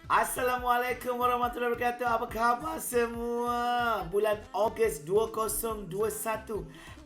Assalamualaikum warahmatullahi wabarakatuh. Apa khabar semua? Bulan Ogos 2021.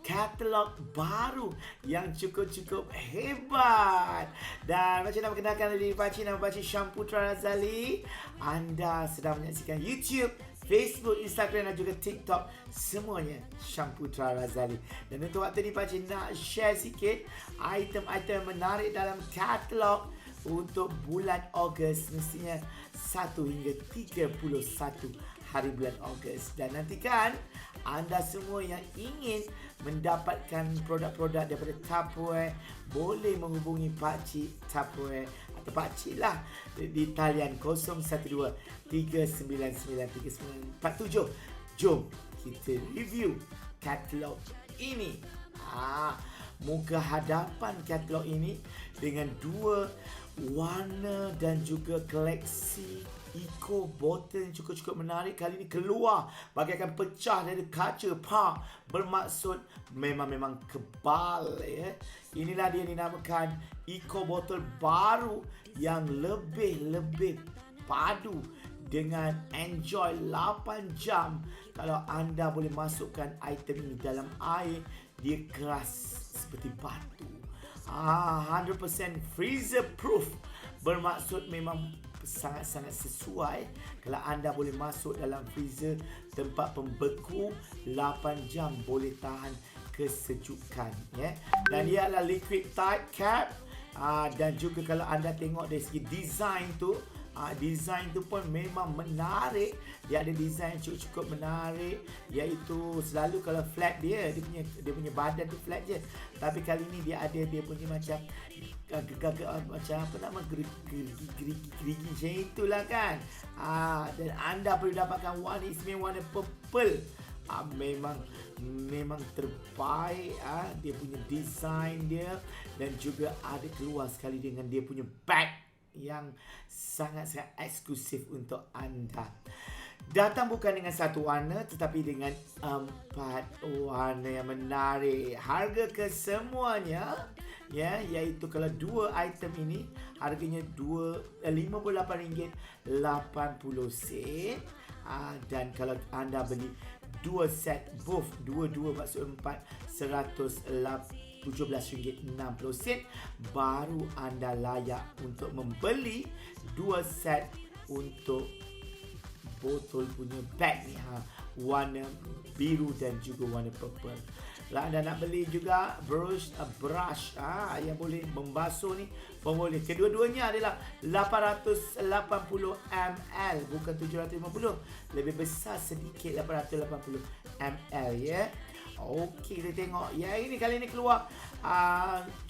Katalog baru yang cukup-cukup hebat. Dan macam nak perkenalkan diri Pakcik, nama Pakcik Syamputra Razali. Anda sedang menyaksikan YouTube, Facebook, Instagram dan juga TikTok. Semuanya Syamputra Razali. Dan untuk waktu ni Pakcik nak share sikit item-item menarik dalam katalog untuk bulan Ogos, mestinya 1 hingga 31 hari bulan Ogos. Dan nantikan anda semua yang ingin mendapatkan produk-produk daripada Tupperware boleh menghubungi Pakcik Tupperware atau Pakcik lah di talian 012 399 3947. Jom kita review katalog ini. Muka hadapan katalog ini dengan dua warna dan juga koleksi eco bottle yang cukup-cukup menarik. Kali ini keluar bagaikan pecah dari kaca park, bermaksud memang kebal ya. Inilah dia dinamakan eco bottle baru yang lebih padu dengan enjoy 8 jam. Kalau anda boleh masukkan item ini dalam air, dia keras seperti batu. 100% freezer proof, bermaksud memang sangat-sangat sesuai kalau anda boleh masuk dalam freezer tempat pembeku 8 jam, boleh tahan kesejukan ya. Dan dia adalah liquid type cap. Dan juga kalau anda tengok dari segi design tu, design tu pun memang menarik. Dia ada design yang cukup menarik, iaitu selalu kalau flat dia punya badan tu flat je. Tapi kali ni dia punya macam macam apa nama, gerigi macam itulah kan. Dan anda boleh dapatkan warna istimewa, warna purple. Memang terbaik dia punya design dia. Dan juga ada keluar sekali dengan dia punya bag yang sangat-sangat eksklusif untuk anda. Datang bukan dengan satu warna tetapi dengan 4 warna yang menarik. Harga kesemuanya ya, iaitu kalau dua item ini harganya RM58.80. Dan kalau anda beli dua set, both dua maksud 4, RM117.60, baru anda layak untuk membeli dua set untuk botol punya bag ni, warna biru dan juga warna purple. Kalau anda nak beli juga brush yang boleh membasuh ni pun boleh. Kedua-duanya adalah 880 ml, bukan 750. Lebih besar sedikit, 880 ml ya. Okey, kita tengok. Ya, ini kali ni keluar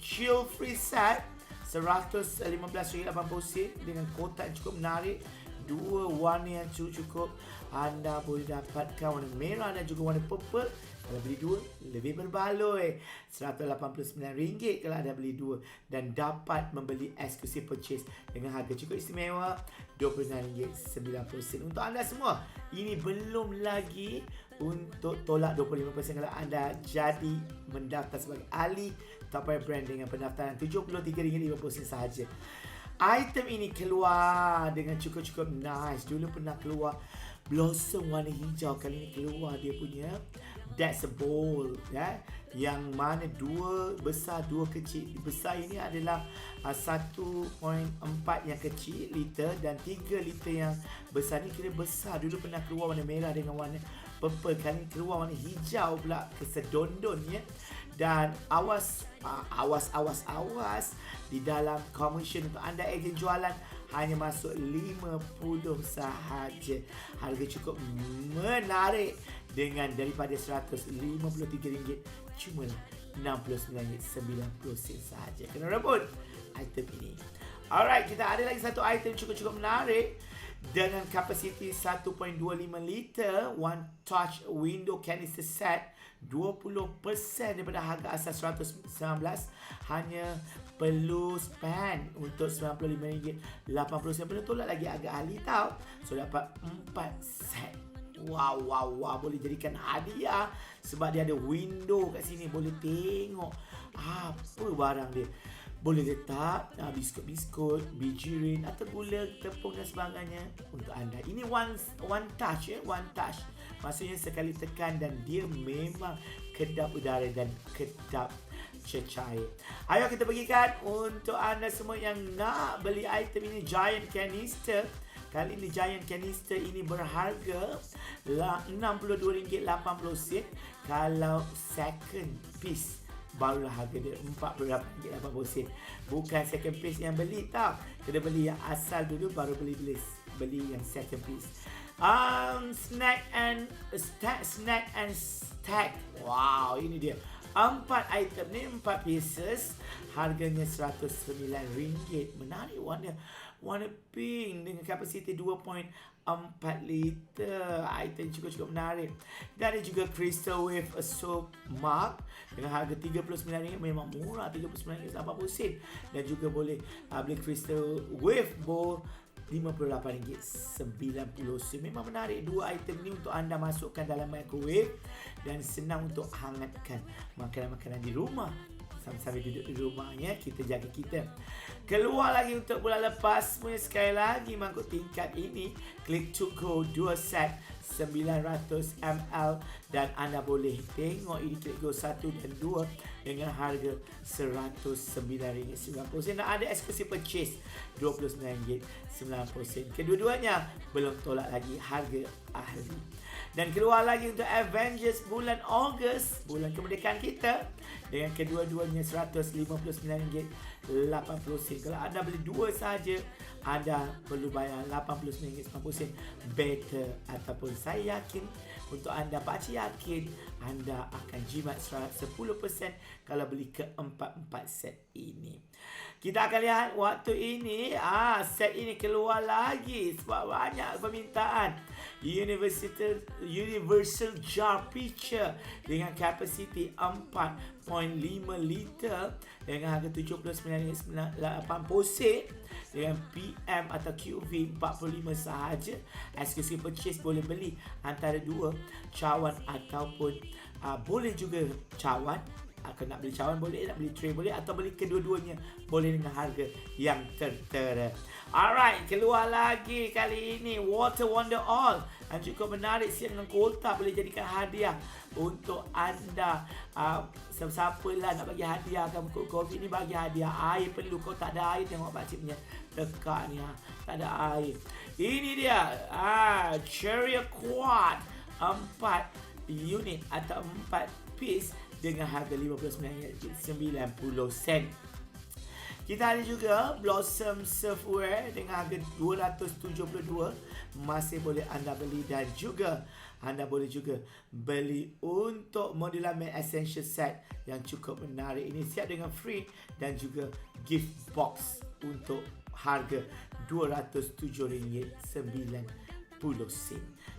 chill free set RM115.80 dengan kotak cukup menarik. Dua warna yang cukup anda boleh dapatkan, warna merah dan juga warna purple. Kalau beli dua, lebih berbaloi. RM189 kalau anda beli dua. Dan dapat membeli exclusive purchase dengan harga cukup istimewa RM29.90. Untuk anda semua, ini belum lagi untuk tolak 25% kalau anda jadi mendaftar sebagai ahli Tupperware brand dengan pendaftaran RM73.50 sahaja. Item ini keluar dengan cukup-cukup nice. Dulu pernah keluar blossom warna hijau, kali ini keluar dia punya that's a bowl ya, yang mana dua besar dua kecil. Besar ini adalah 1.4 yang kecil liter dan 3 liter yang besar ni kira besar. Dulu pernah keluar warna merah dengan warna purple, kali ini keluar warna hijau pula, kesedondon ya. Dan awas di dalam commission untuk anda ejen jualan hanya masuk 50 sahaja. Harga cukup menarik dengan daripada RM153 cuma RM69.90 sahaja. Kena rebut item ini. Alright, kita ada lagi satu item cukup menarik dengan kapasiti 1.25 liter, one touch window canister set, 20% daripada harga asas RM119. Hanya perlu spend untuk RM95.80. Belum tolak lagi agak ahli tau. So dapat 4 set. Wow, boleh jadikan hadiah sebab dia ada window kat sini, boleh tengok apa barang dia. Boleh letak biskut-biskut, bijirin atau gula, tepung dan sebagainya untuk anda. Ini one touch ya, one touch. Maksudnya sekali tekan dan dia memang kedap udara dan kedap cecair. Ayo kita bagikan untuk anda semua yang nak beli item ini, Giant Canister. Kali ini Giant Canister ini berharga RM62.80. Kalau second piece barulah harga dia RM48.80. Bukan second piece yang beli tau. Kena beli yang asal dulu baru beli yang second piece. Snack and stack. Wow, ini dia. 4 item ni, 4 pieces. Harganya RM109. Menarik warna pink dengan kapasiti 2.4 liter. Item cukup menarik. Dan ada juga Crystal Wave Soap Mug dengan harga RM39. Memang murah, RM39.80. Dan juga boleh beli Crystal Wave Bowl RM58.90. Memang menarik. 2 item ni untuk anda masukkan dalam microwave dan senang untuk hangatkan makanan-makanan di rumah. Sambil duduk di rumahnya, kita jaga kita. Keluar lagi untuk bulan lepas punya, sekali lagi mangkuk tingkat ini, klik to go 2 set 900ml dan anda boleh tengok ini klik go 1 dan 2 dengan harga RM109.90 dan ada eksklusif purchase RM29.90. Kedua-duanya belum tolak lagi harga ahli. Dan keluar lagi untuk Avengers bulan Ogos, bulan kemerdekaan kita, dengan kedua-duanya RM159.80. Kalau anda beli 2 saja, anda perlu bayar RM89.90 better. Ataupun saya yakin untuk anda, pakcik yakin anda akan jimat 10% kalau beli ke 4 set ini. Kita akan lihat waktu ini set ini keluar lagi sebab banyak permintaan. Universal Jar Pitcher dengan kapasiti 4.5 liter dengan harga RM79.80 dengan PM atau QV 45 sahaja. Eksklusif purchase boleh beli antara 2 cawan ataupun boleh juga cawan. Kalau nak beli cawan boleh, nak beli tray boleh, atau beli kedua-duanya boleh dengan harga yang tertera. Alright, keluar lagi kali ini Water Wonder All yang cukup menarik, siap dengan kotak, boleh jadikan hadiah untuk anda. Siapa lah nak bagi hadiah kan, COVID ni bagi hadiah air perlu. Kau tak ada air, tengok pakcik punya tekak ni, tak ada air. Ini dia Cherry Quad 4 unit atau 4 piece dengan harga RM59.90. Kita ada juga Blossom Surfwear dengan harga RM272. Masih boleh anda beli, dan juga anda boleh juga beli untuk Modular Matte Essential Set yang cukup menarik. Ini siap dengan free dan juga gift box untuk harga RM207.90.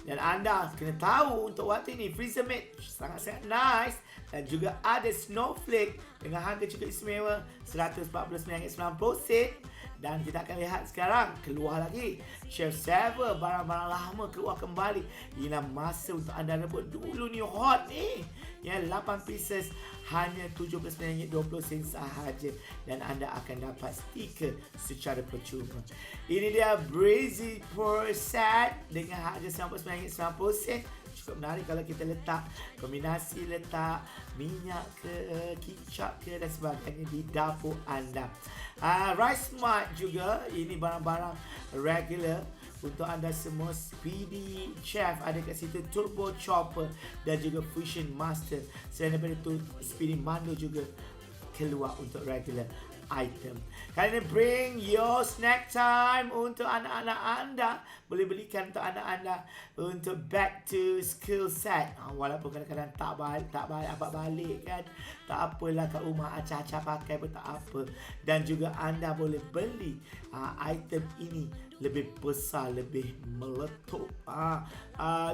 Dan anda kena tahu untuk waktu ini Freezer Mate sangat-sangat nice, dan juga ada Snowflake dengan harga cukup istimewa RM149.90. Dan kita akan lihat sekarang keluar lagi Chef Saver, barang-barang lama keluar kembali. Inilah masa untuk anda rebut dulu ni, hot ni ya. 8 pieces hanya RM79.20 sahaja, dan anda akan dapat stiker secara percuma. Ini dia Breezy Pour Set dengan harga RM99.90. Cukup menarik kalau kita letak kombinasi, letak minyak ke, kicap ke dan sebagainya di dapur anda. Rice Smart juga, ini barang-barang regular untuk anda semua. Speedy Chef ada kat situ, Turbo Chopper dan juga Fusion Master. Selain daripada itu, Speedy Mando juga keluar untuk regular item. Kali ini bring your snack time untuk anak-anak anda. Boleh belikan untuk anak anda untuk back to school set. Walaupun kadang-kadang tak balik kan, tak apalah, kat rumah acah-acah pakai pun tak apa. Dan juga anda boleh beli item ini lebih besar, lebih meletup.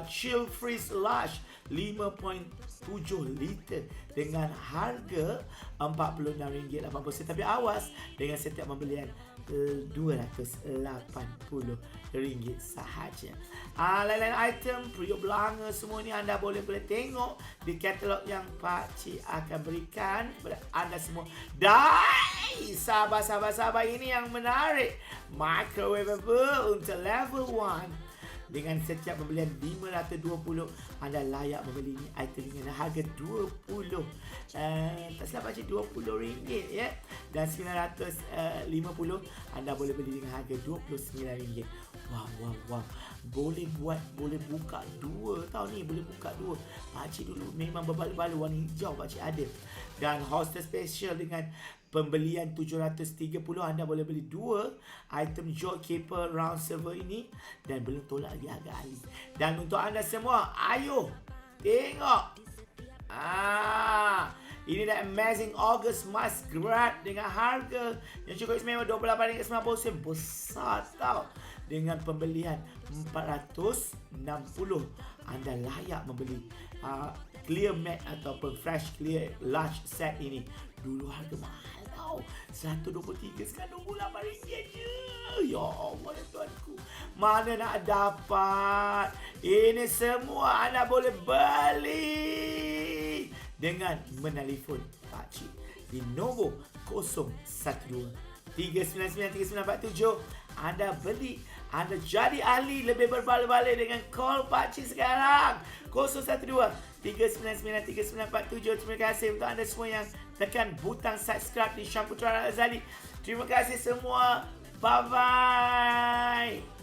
Chill Freeze Large 5.7 liter dengan harga RM46.80. Tapi awas, dengan setiap pembelian RM280 sahaja. Lain-lain item, periuk belanga semua ni anda boleh tengok di katalog yang pakcik akan berikan kepada anda semua. Dan Sabar. Ini yang menarik. Microwavable untuk level 1. Dengan setiap pembelian $520, anda layak membeli item dengan harga $20. Tak silap baca RM20 ya. Dan $950 anda boleh beli dengan harga $29. Wow. Boleh buka dua tau ni. Boleh buka dua. Pakcik dulu memang berbalu-balu warna hijau pakcik ada. Dan hostess special dengan pembelian $730 anda boleh beli dua item Jolt Keeper round server ini dan belum tolak lagi harga ahli. Dan untuk anda semua, ayo tengok. Ini dah Amazing August Must Grab dengan harga yang cukup istimewa RM28.90. Besar tau. Dengan pembelian $460, anda layak membeli clear matte ataupun fresh clear large set ini. Dulu harga mahal tau, 123, sekarang RM28 je. Ya Allah ya tuanku, mana nak dapat. Ini semua anda boleh beli dengan menelefon pakcik di nombor 012 3993947. Anda beli, anda jadi ahli lebih berbalik-balik dengan call pakcik sekarang 012 3993947. Terima kasih untuk anda semua yang tekan butang subscribe di Syam Putra Razali. Terima kasih semua. Bye bye.